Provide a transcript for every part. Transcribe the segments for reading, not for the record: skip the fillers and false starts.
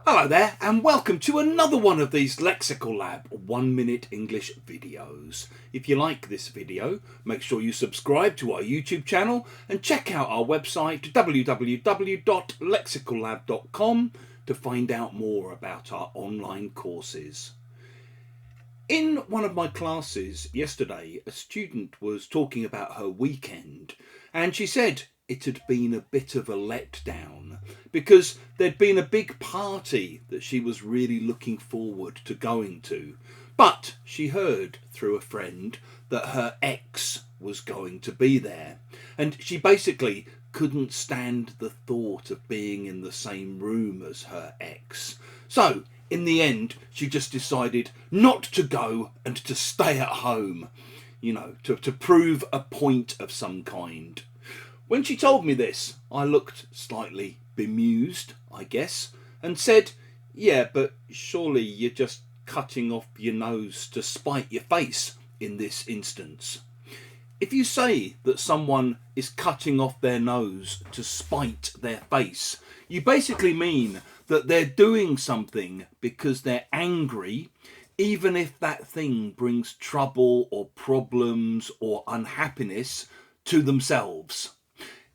Hello there and welcome to another one of these Lexical Lab 1 minute English videos. If you like this video, make sure you subscribe to our YouTube channel and check out our website www.lexicallab.com to find out more about our online courses. In one of my classes yesterday, a student was talking about her weekend and she said it had been a bit of a letdown because there'd been a big party that she was really looking forward to going to. But she heard through a friend that her ex was going to be there, and she basically couldn't stand the thought of being in the same room as her ex. So in the end, she just decided not to go and to stay at home, to prove a point of some kind. When she told me this, I looked slightly bemused, I guess, and said, yeah, but surely you're just cutting off your nose to spite your face in this instance. If you say that someone is cutting off their nose to spite their face, you basically mean that they're doing something because they're angry, even if that thing brings trouble or problems or unhappiness to themselves.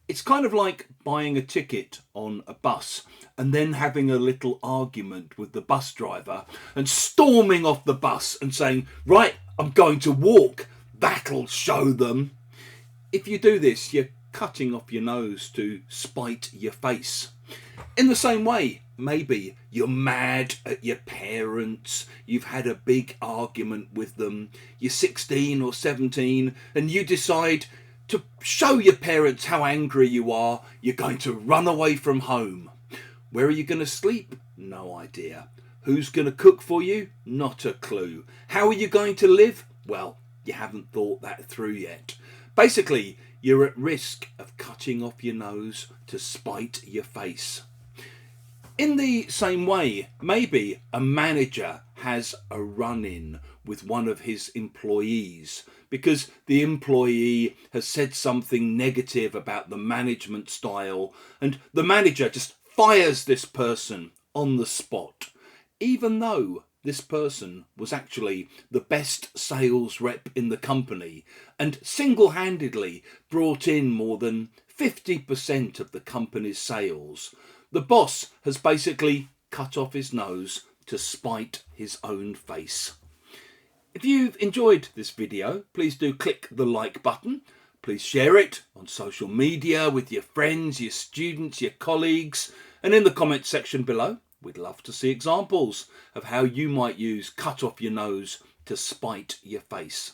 It's kind of like buying a ticket on a bus and then having a little argument with the bus driver and storming off the bus and saying, right, I'm going to walk. That'll show them. If you do this, you're cutting off your nose to spite your face. In the same way, maybe you're mad at your parents, you've had a big argument with them, you're 16 or 17 and you decide to show your parents how angry you are, you're going to run away from home. Where are you going to sleep? No idea. Who's going to cook for you? Not a clue. How are you going to live? Well, you haven't thought that through yet. Basically, you're at risk of cutting off your nose to spite your face. In the same way, maybe a manager has a run-in with one of his employees because the employee has said something negative about the management style and the manager just fires this person on the spot, even though this person was actually the best sales rep in the company and single-handedly brought in more than 50% of the company's sales. The boss has basically cut off his nose to spite his own face. If you've enjoyed this video, please do click the like button. Please share it on social media with your friends, your students, your colleagues, and in the comments section below, we'd love to see examples of how you might use cut off your nose to spite your face.